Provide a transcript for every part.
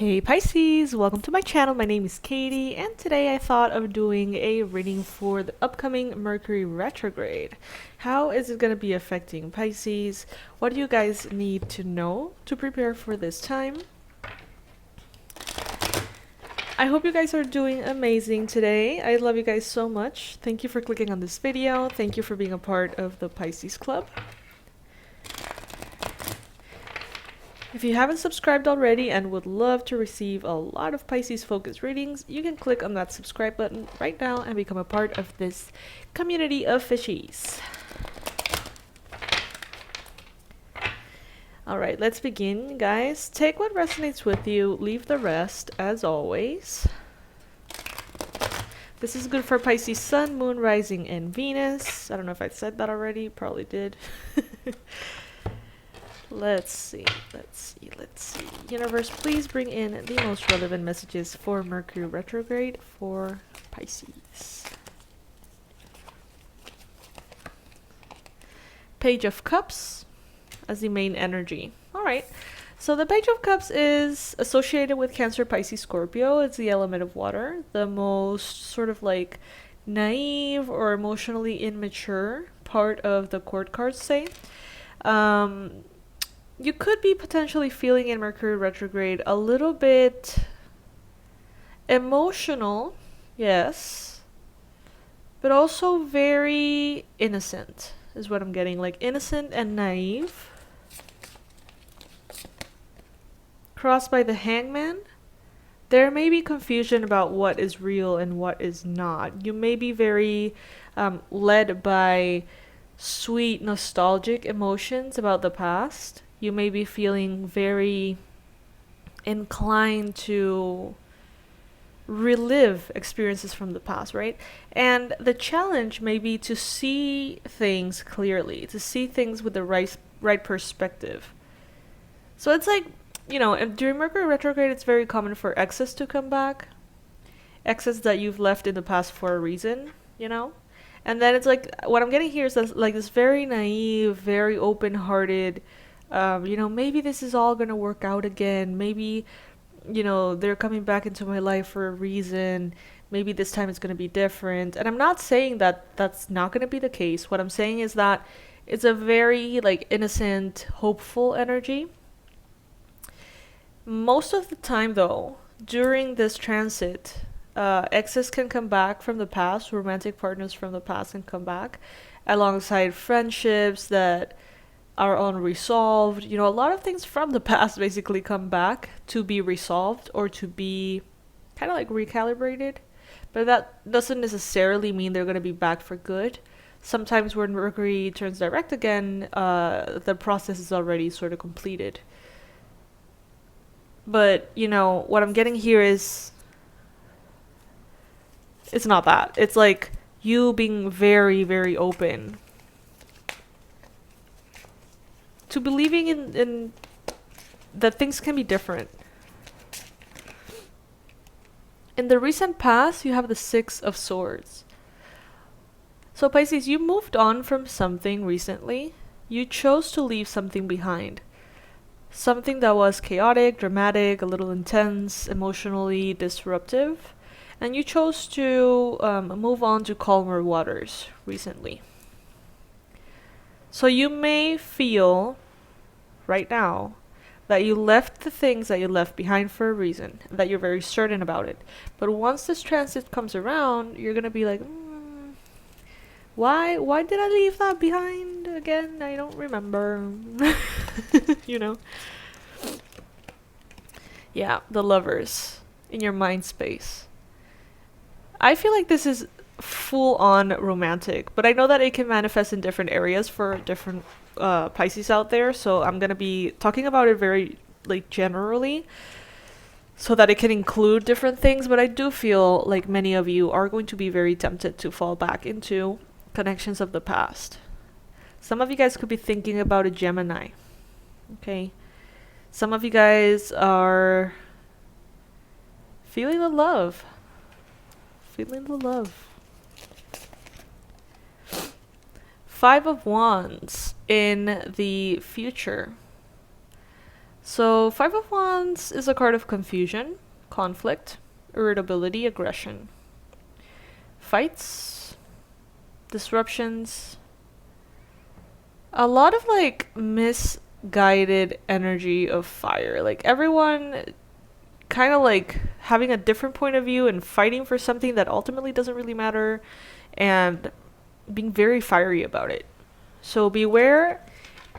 Hey Pisces, welcome to my channel. My name is Katie, and today I thought of doing a reading for the upcoming Mercury retrograde. How is it going to be affecting Pisces? What do you guys need to know to prepare for this time? I hope you guys are doing amazing today. I love you guys so much. Thank you for clicking on this video. Thank you for being a part of the Pisces Club. If you haven't subscribed already and would love to receive a lot of Pisces focused readings, you can click on that subscribe button right now and become a part of this community of fishies. Alright, let's begin, guys. Take what resonates with you, leave the rest, as always. This is good for Pisces Sun, Moon, Rising, and Venus. I don't know if I said that already, probably did. Let's see. Universe, please bring in the most relevant messages for Mercury retrograde for Pisces. Page of Cups as the main energy. Alright, so the Page of Cups is associated with Cancer, Pisces, Scorpio. It's the element of water, the most sort of like naive or emotionally immature part of the court cards say. You could be potentially feeling in Mercury retrograde a little bit emotional, yes, but also very innocent is what I'm getting, like innocent and naive. Crossed by the Hangman, there may be confusion about what is real and what is not. You may be very led by sweet, nostalgic emotions about the past. You may be feeling very inclined to relive experiences from the past, right? And the challenge may be to see things clearly, to see things with the right perspective. So it's like, you know, during Mercury retrograde, it's very common for exes to come back. Exes that you've left in the past for a reason, you know? And then it's like, what I'm getting here is like this very naive, very open-hearted, you know, maybe this is all gonna work out again. Maybe, you know, they're coming back into my life for a reason. Maybe this time it's gonna be different. And I'm not saying that that's not gonna be the case. What I'm saying is that it's a very like innocent, hopeful energy. Most of the time, though, during this transit, exes can come back from the past. Romantic partners from the past can come back alongside friendships that are unresolved. You know, a lot of things from the past basically come back to be resolved or to be kind of like recalibrated. But that doesn't necessarily mean they're going to be back for good. Sometimes when Mercury turns direct again, the process is already sort of completed. But, you know, what I'm getting here is it's not that. It's like you being very, very open to believing in that things can be different. In the recent past, you have the Six of Swords. So Pisces, you moved on from something recently. You chose to leave something behind. Something that was chaotic, dramatic, a little intense, emotionally disruptive. And you chose to move on to calmer waters recently. So you may feel right now that you left the things that you left behind for a reason, that you're very certain about it. But once this transit comes around, you're going to be like, why did I leave that behind again? I don't remember. You know? Yeah, the Lovers in your mind space. I feel like this is full-on romantic, but I know that it can manifest in different areas for different Pisces out there, so I'm gonna be talking about it very like generally so that it can include different things. But I do feel like many of you are going to be very tempted to fall back into connections of the past. Some of you guys could be thinking about a Gemini, okay? Some of you guys are feeling the love. Five of Wands in the future. So, Five of Wands is a card of confusion, conflict, irritability, aggression, fights, disruptions, a lot of like misguided energy of fire. Like everyone kind of like having a different point of view and fighting for something that ultimately doesn't really matter and being very fiery about it. So beware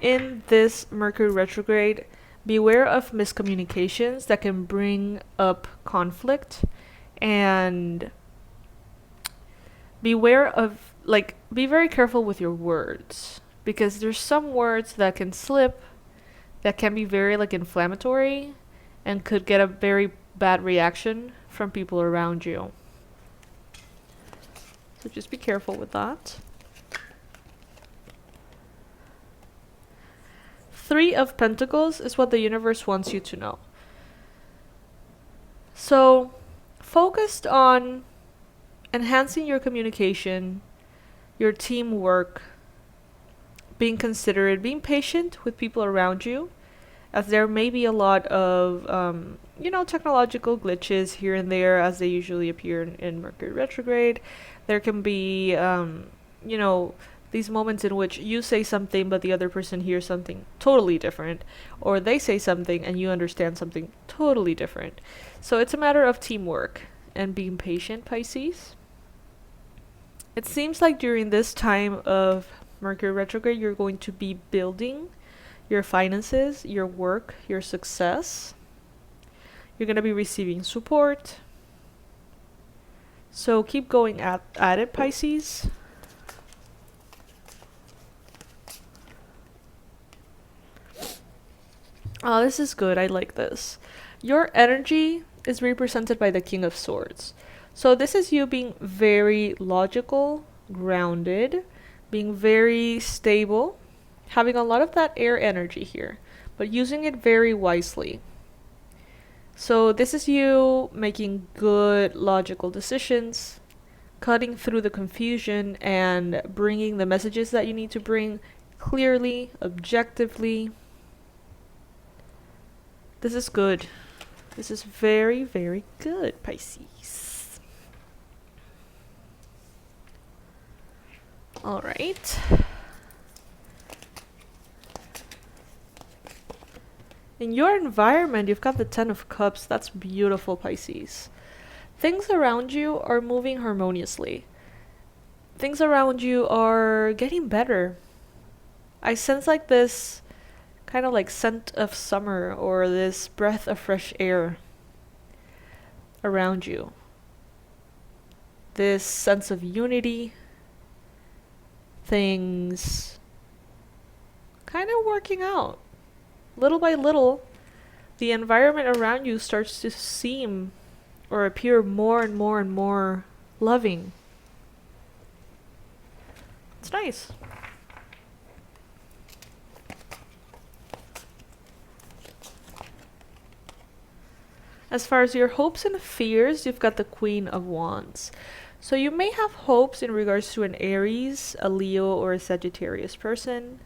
in this Mercury retrograde, beware of miscommunications that can bring up conflict, and beware of like be very careful with your words because there's some words that can slip that can be very like inflammatory and could get a very bad reaction from people around you. So just be careful with that. Three of Pentacles is what the universe wants you to know. So focused on enhancing your communication, your teamwork, being considerate, being patient with people around you, as there may be a lot of, technological glitches here and there, as they usually appear in Mercury retrograde. There can be, these moments in which you say something, but the other person hears something totally different, or they say something and you understand something totally different. So it's a matter of teamwork and being patient, Pisces. It seems like during this time of Mercury retrograde, you're going to be building your finances, your work, your success. You're going to be receiving support. So keep going at it, Pisces. Oh, this is good. I like this. Your energy is represented by the King of Swords. So this is you being very logical, grounded, being very stable, having a lot of that air energy here, but using it very wisely. So this is you making good logical decisions, cutting through the confusion and bringing the messages that you need to bring clearly, objectively. This is good. This is very, very good, Pisces. All right. In your environment, you've got the Ten of Cups. That's beautiful, Pisces. Things around you are moving harmoniously. Things around you are getting better. I sense like this kind of like scent of summer or this breath of fresh air around you. This sense of unity. Things kind of working out. Little by little, the environment around you starts to seem or appear more and more and more loving. It's nice. As far as your hopes and fears, you've got the Queen of Wands. So you may have hopes in regards to an Aries, a Leo, or a Sagittarius person.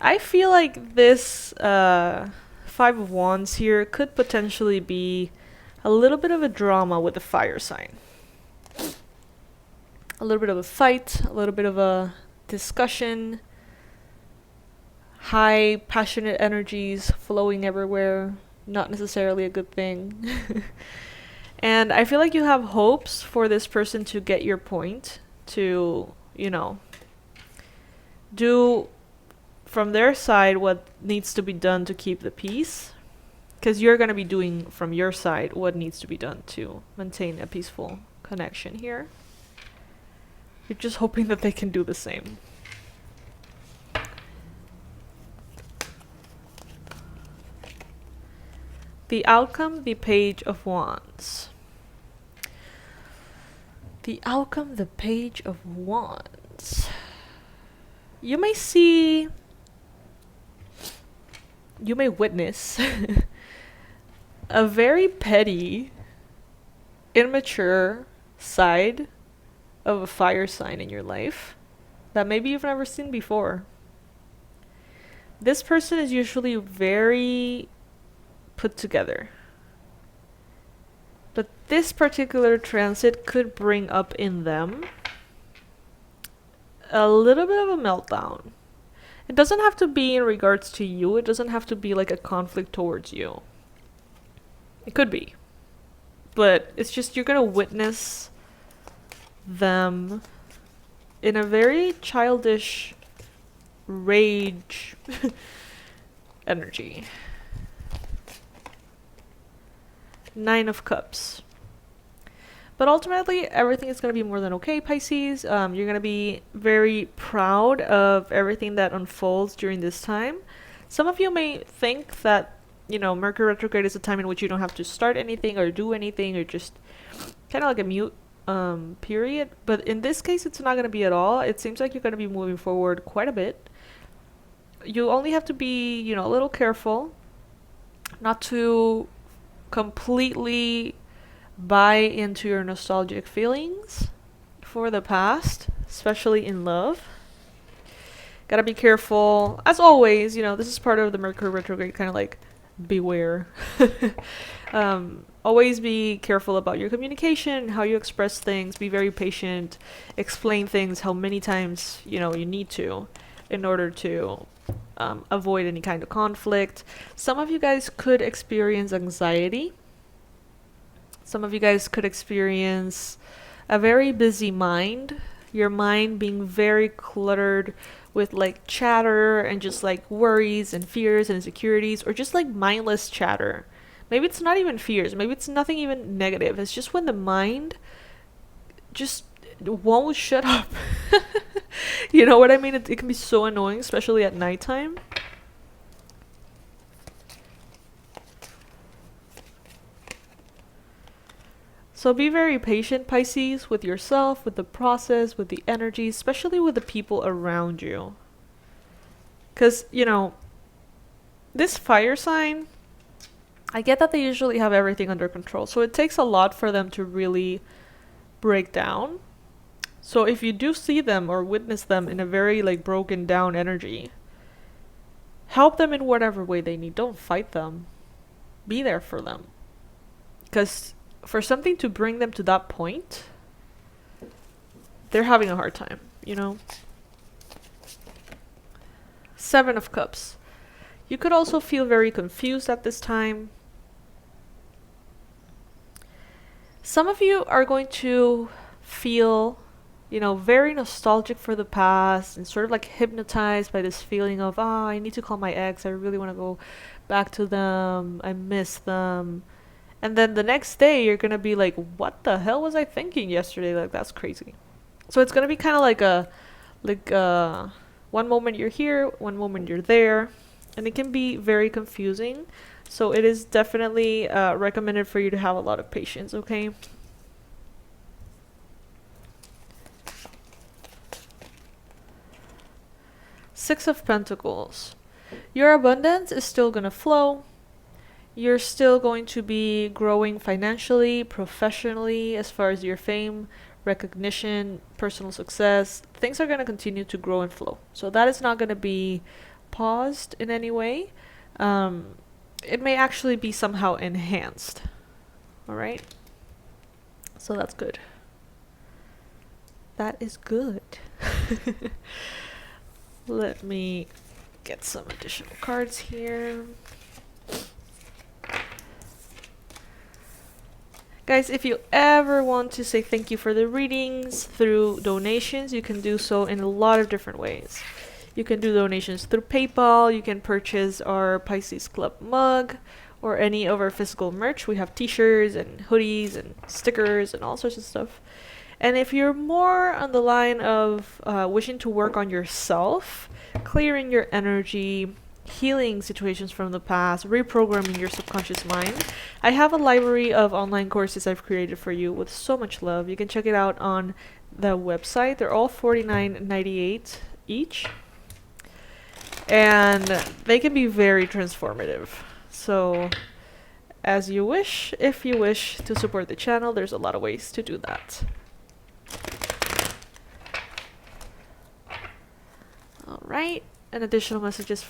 I feel like this Five of Wands here could potentially be a little bit of a drama with the fire sign. A little bit of a fight, a little bit of a discussion, high passionate energies flowing everywhere. Not necessarily a good thing. And I feel like you have hopes for this person to get your point, to, do from their side what needs to be done to keep the peace. Because you're going to be doing from your side what needs to be done to maintain a peaceful connection here. You're just hoping that they can do the same. The outcome, the Page of Wands. The outcome, the Page of Wands. You may witness a very petty, immature side of a fire sign in your life that maybe you've never seen before. This person is usually very put together. But this particular transit could bring up in them a little bit of a meltdown. It doesn't have to be in regards to you. It doesn't have to be like a conflict towards you. It could be. But it's just you're going to witness them in a very childish rage energy. 9 of Cups. But ultimately, everything is going to be more than okay, Pisces. You're going to be very proud of everything that unfolds during this time. Some of you may think that, you know, Mercury retrograde is a time in which you don't have to start anything or do anything, or just kind of like a mute period. But in this case, it's not going to be at all. It seems like you're going to be moving forward quite a bit. You only have to be, you know, a little careful not to completely buy into your nostalgic feelings for the past, especially in love. Gotta be careful. As always, you know, this is part of the Mercury retrograde, kind of like beware. Always be careful about your communication, how you express things, be very patient, explain things how many times, you know, you need to in order to avoid any kind of conflict. Some of you guys could experience anxiety. Some of you guys could experience a very busy mind. Your mind being very cluttered with like chatter and just like worries and fears and insecurities, or just like mindless chatter. Maybe it's not even fears. Maybe it's nothing even negative. It's just when the mind just won't shut up. You know what I mean? It can be so annoying, especially at nighttime. So be very patient, Pisces, with yourself, with the process, with the energy, especially with the people around you. Because, you know, this fire sign, I get that they usually have everything under control. So it takes a lot for them to really break down. So if you do see them or witness them in a very like broken down energy, help them in whatever way they need. Don't fight them. Be there for them. Because for something to bring them to that point, they're having a hard time, you know? 7 of Cups. You could also feel very confused at this time. Some of you are going to feel, you know, very nostalgic for the past and sort of like hypnotized by this feeling of, I need to call my ex. I really want to go back to them. I miss them. And then the next day, you're going to be like, what the hell was I thinking yesterday? Like, that's crazy. So it's going to be kind of like one moment you're here, one moment you're there. And it can be very confusing. So it is definitely recommended for you to have a lot of patience, okay? Six of Pentacles. Your abundance is still going to flow. You're still going to be growing financially, professionally, as far as your fame, recognition, personal success. Things are going to continue to grow and flow. So that is not going to be paused in any way. It may actually be somehow enhanced. All right? So that's good. That is good. Let me get some additional cards here. Guys, if you ever want to say thank you for the readings through donations, you can do so in a lot of different ways. You can do donations through PayPal. You can purchase our Pisces Club mug or any of our physical merch. We have t-shirts and hoodies and stickers and all sorts of stuff. And if you're more on the line of wishing to work on yourself, clearing your energy, healing situations from the past, reprogramming your subconscious mind, I have a library of online courses I've created for you with so much love. You can check it out on the website. They're all $49.98 each. And they can be very transformative. So, as you wish, if you wish to support the channel, there's a lot of ways to do that. Alright, an additional message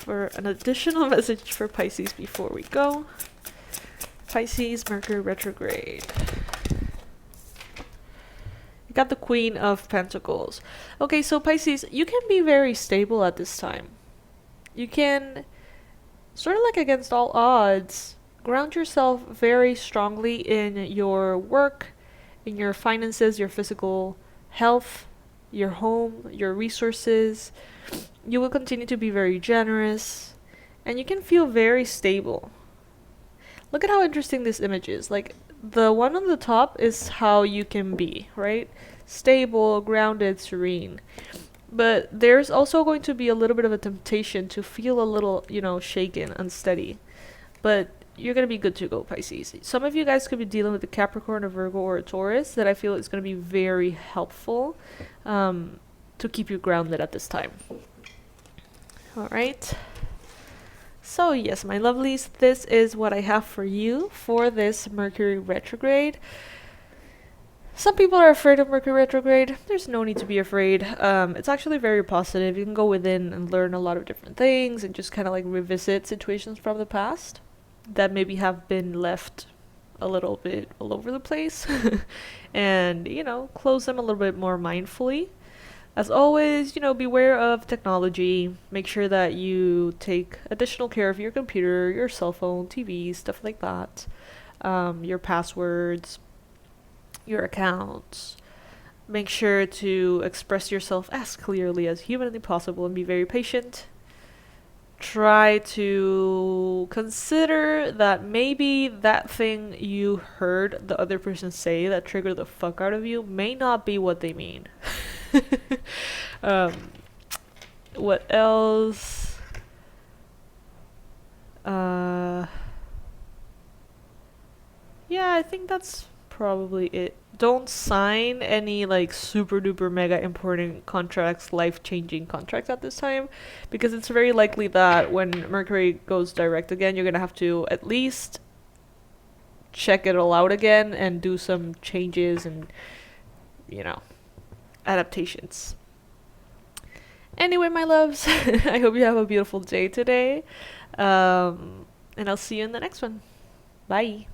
for Pisces before we go. Pisces, Mercury retrograde. You got the Queen of Pentacles. Okay, so Pisces, you can be very stable at this time. You can, sort of like against all odds, ground yourself very strongly in your work, in your finances, your physical health, your home, your resources. You will continue to be very generous, and you can feel very stable. Look at how interesting this image is. Like, the one on the top is how you can be, right? Stable, grounded, serene. But there's also going to be a little bit of a temptation to feel a little, shaken, unsteady. But you're going to be good to go, Pisces. Some of you guys could be dealing with a Capricorn, a Virgo, or a Taurus that I feel is going to be very helpful to keep you grounded at this time. All right. So yes, my lovelies, this is what I have for you for this Mercury retrograde. Some people are afraid of Mercury retrograde. There's no need to be afraid. It's actually very positive. You can go within and learn a lot of different things and just kind of like revisit situations from the past that maybe have been left a little bit all over the place and, close them a little bit more mindfully. As always, beware of technology. Make sure that you take additional care of your computer, your cell phone, TV, stuff like that. Your passwords, your accounts. Make sure to express yourself as clearly as humanly possible and be very patient. Try to consider that maybe that thing you heard the other person say that triggered the fuck out of you may not be what they mean. What else? Yeah, I think that's probably it. Don't sign any like super duper mega important contracts, life-changing contracts at this time, because it's very likely that when Mercury goes direct again, you're gonna have to at least check it all out again and do some changes and adaptations. Anyway, my loves, I hope you have a beautiful day today, and I'll see you in the next one. Bye.